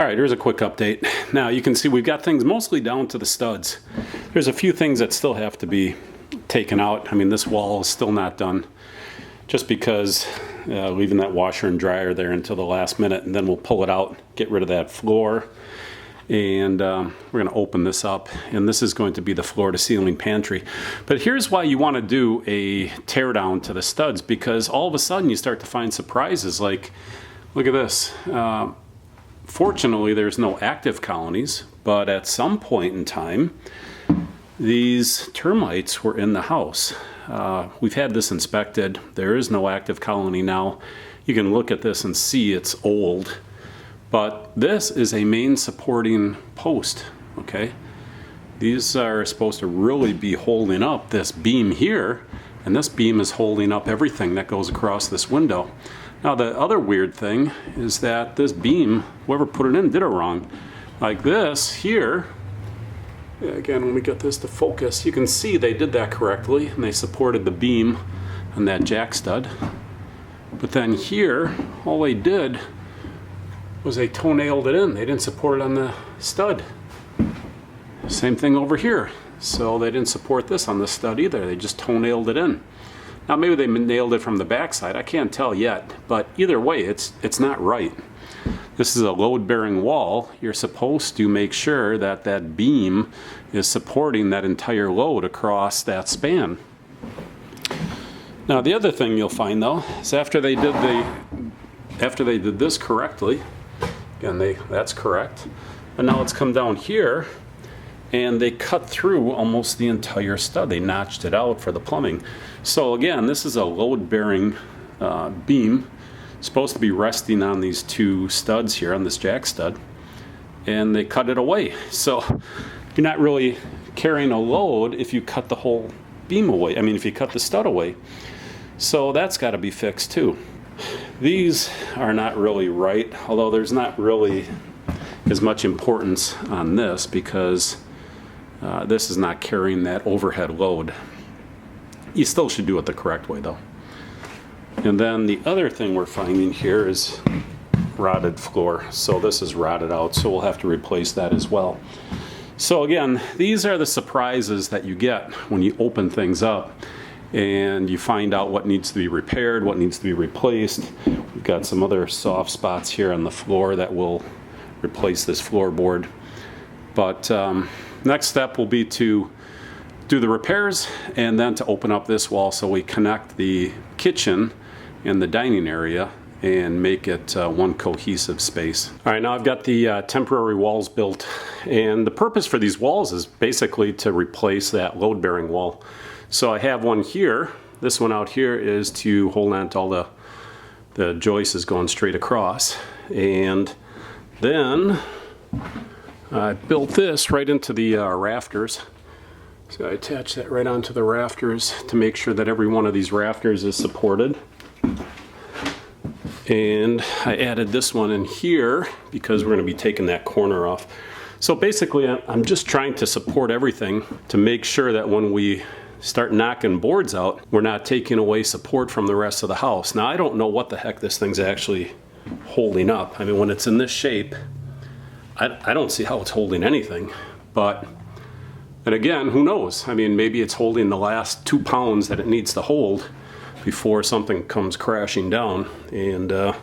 All right, here's a quick update. Now you can see we've got things mostly down to the studs. There's a few things that still have to be taken out. I mean, this wall is still not done just because leaving that washer and dryer there until the last minute, and then we'll pull it out, get rid of that floor, and we're going to open this up, and this is going to be the floor to ceiling pantry. But here's why you want to do a tear down to the studs, because all of a sudden you start to find surprises. Like, look at this. Fortunately, there's no active colonies, but at some point in time, these termites were in the house. We've had this inspected. There is no active colony now. You can look at this and see it's old, but this is a main supporting post, okay? These are supposed to really be holding up this beam here, and this beam is holding up everything that goes across this window. Now the other weird thing is that this beam, whoever put it in did it wrong. Like this here, again, when we get this to focus, you can see they did that correctly, and they supported the beam on that jack stud. But then here, all they did was they toe-nailed it in. They didn't support it on the stud. Same thing over here. So they didn't support this on the stud either. They just toe-nailed it in. Now maybe they nailed it from the backside. I can't tell yet, but either way, it's not right. This is a load-bearing wall. You're supposed to make sure that that beam is supporting that entire load across that span. Now the other thing you'll find though is after they did this correctly, again that's correct, but now let's come down here and they cut through almost the entire stud. They notched it out for the plumbing. So again, this is a load-bearing beam, supposed to be resting on these two studs here, on this jack stud, and they cut it away. So you're not really carrying a load if you cut the whole beam away. I mean, if you cut the stud away. So that's got to be fixed too. These are not really right, although there's not really as much importance on this because this is not carrying that overhead load. You still should do it the correct way though. And then the other thing we're finding here is rotted floor. So this is rotted out, so we'll have to replace that as well. So again, these are the surprises that you get when you open things up and you find out what needs to be repaired, what needs to be replaced. We've got some other soft spots here on the floor that will replace this floorboard. But next step will be to do the repairs and then to open up this wall so we connect the kitchen and the dining area and make it one cohesive space. All right, now I've got the temporary walls built, and the purpose for these walls is basically to replace that load-bearing wall. So I have one here. This one out here is to hold on to all the joists going straight across. And then I built this right into the rafters. So I attach that right onto the rafters to make sure that every one of these rafters is supported. And I added this one in here because we're going to be taking that corner off. So basically I'm just trying to support everything to make sure that when we start knocking boards out, we're not taking away support from the rest of the house. Now I don't know what the heck this thing's actually holding up. I mean, when it's in this shape, I don't see how it's holding anything. But, and again, who knows? I mean, maybe it's holding the last 2 pounds that it needs to hold before something comes crashing down, and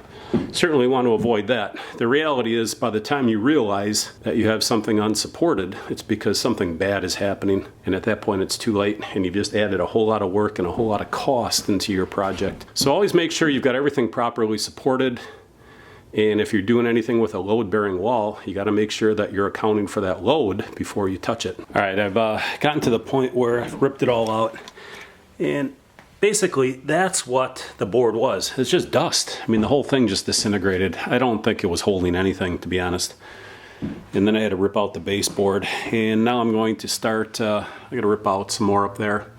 certainly want to avoid that. The reality is, by the time you realize that you have something unsupported, it's because something bad is happening, and at that point it's too late, and you've just added a whole lot of work and a whole lot of cost into your project. So always make sure you've got everything properly supported, and if you're doing anything with a load-bearing wall, you got to make sure that you're accounting for that load before you touch it. All right, I've gotten to the point where I've ripped it all out, and basically, that's what the board was. It's just dust. I mean, the whole thing just disintegrated. I don't think it was holding anything, to be honest. And then I had to rip out the baseboard. And now I'm going to start, I got to rip out some more up there.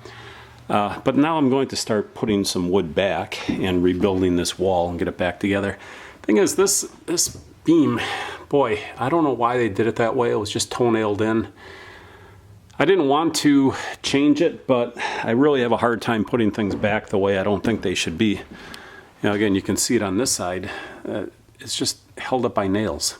But now I'm going to start putting some wood back and rebuilding this wall and get it back together. Thing is, this beam, boy, I don't know why they did it that way. It was just toe-nailed in. I didn't want to change it, but I really have a hard time putting things back the way I don't think they should be. You know, again, you can see it on this side. It's just held up by nails.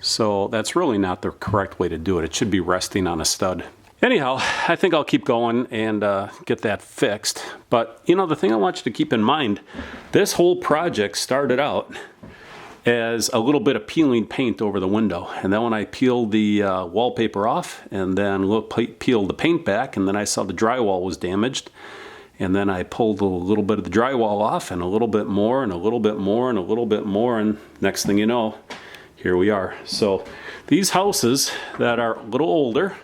So that's really not the correct way to do it. It should be resting on a stud. Anyhow, I think I'll keep going and get that fixed. But you know, the thing I want you to keep in mind, this whole project started out as a little bit of peeling paint over the window. And then when I peeled the wallpaper off and then peeled the paint back, and then I saw the drywall was damaged, and then I pulled a little bit of the drywall off and a little bit more and a little bit more and a little bit more, and next thing you know, here we are. So these houses that are a little older,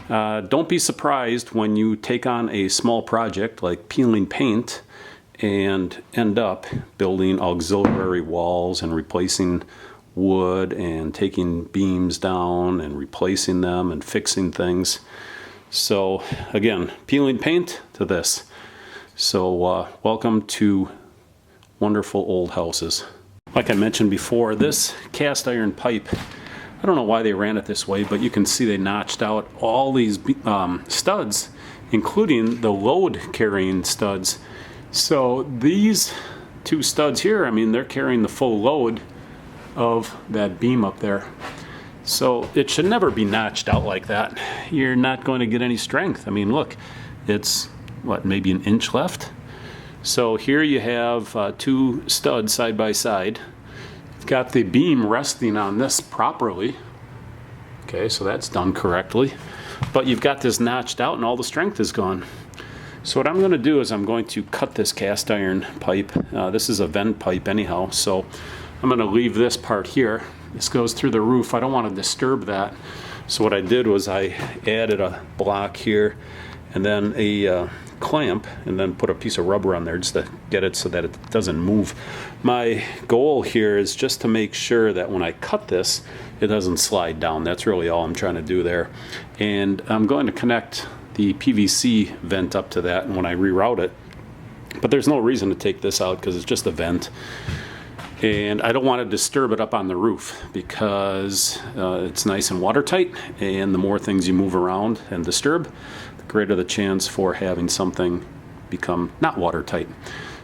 don't be surprised when you take on a small project like peeling paint and end up building auxiliary walls and replacing wood and taking beams down and replacing them and fixing things. So again, peeling paint to this. So welcome to wonderful old houses. Like I mentioned before, this cast iron pipe, I don't know why they ran it this way, but you can see they notched out all these studs, including the load carrying studs. So these two studs here, I mean, they're carrying the full load of that beam up there. So it should never be notched out like that. You're not going to get any strength. I mean, look, it's what, maybe an inch left? So here you have two studs side by side. You've got the beam resting on this properly. Okay, so that's done correctly. But you've got this notched out and all the strength is gone. So what I'm going to do is I'm going to cut this cast iron pipe. This is a vent pipe anyhow, so I'm going to leave this part here. This goes through the roof. I don't want to disturb that. So what I did was I added a block here and then a clamp, and then put a piece of rubber on there just to get it so that it doesn't move. My goal here is just to make sure that when I cut this, it doesn't slide down. That's really all I'm trying to do there. And I'm going to connect the PVC vent up to that and when I reroute it. But there's no reason to take this out because it's just a vent. And I don't want to disturb it up on the roof because it's nice and watertight, and the more things you move around and disturb, the greater the chance for having something become not watertight.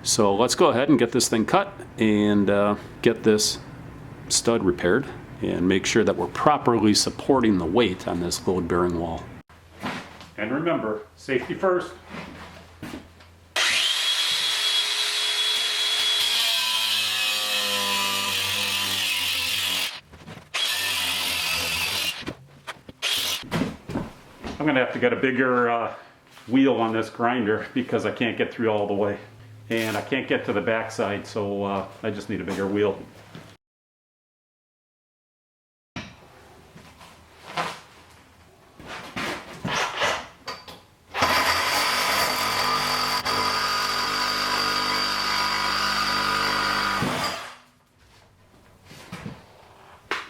So let's go ahead and get this thing cut and get this stud repaired and make sure that we're properly supporting the weight on this load-bearing wall. And remember, safety first. I'm going to have to get a bigger wheel on this grinder because I can't get through all the way. And I can't get to the back side, so I just need a bigger wheel.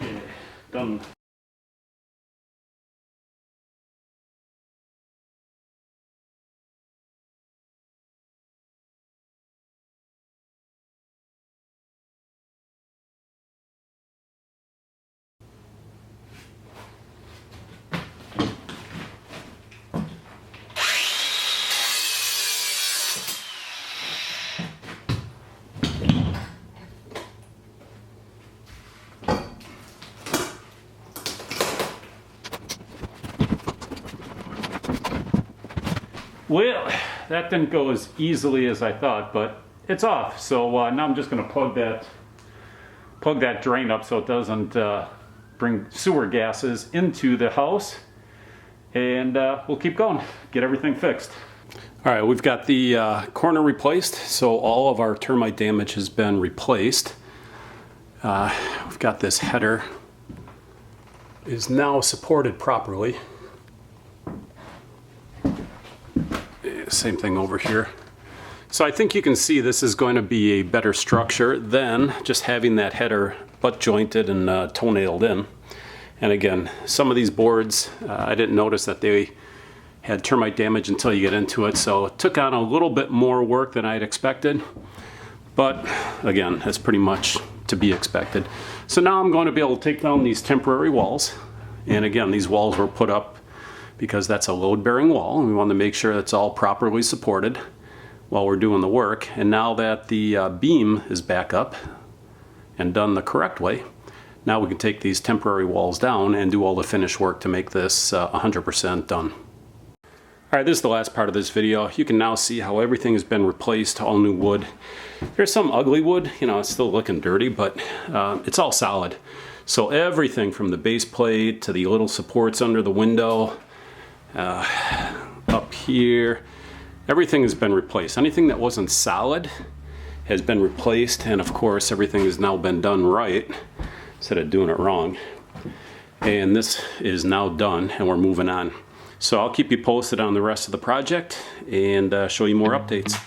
Yeah, done. Well, that didn't go as easily as I thought, but it's off. So now I'm just going to plug that drain up so it doesn't bring sewer gases into the house. And we'll keep going, get everything fixed. All right, we've got the corner replaced, so all of our termite damage has been replaced. We've got this header is now supported properly. Same thing over here. So I think you can see this is going to be a better structure than just having that header butt jointed and toenailed in. And again, some of these boards, I didn't notice that they had termite damage until you get into it, so it took on a little bit more work than I'd expected. But again, that's pretty much to be expected. So now I'm going to be able to take down these temporary walls. And again, these walls were put up because that's a load-bearing wall, and we want to make sure it's all properly supported while we're doing the work. And now that the beam is back up and done the correct way, Now we can take these temporary walls down and do all the finish work to make this 100% done. Alright, this is the last part of this video. You can now see how everything has been replaced, all new wood. There's some ugly wood, you know, it's still looking dirty, but it's all solid. So everything from the base plate to the little supports under the window, up here, everything has been replaced. Anything that wasn't solid has been replaced, and of course everything has now been done right instead of doing it wrong. And this is now done and we're moving on. So I'll keep you posted on the rest of the project and show you more updates.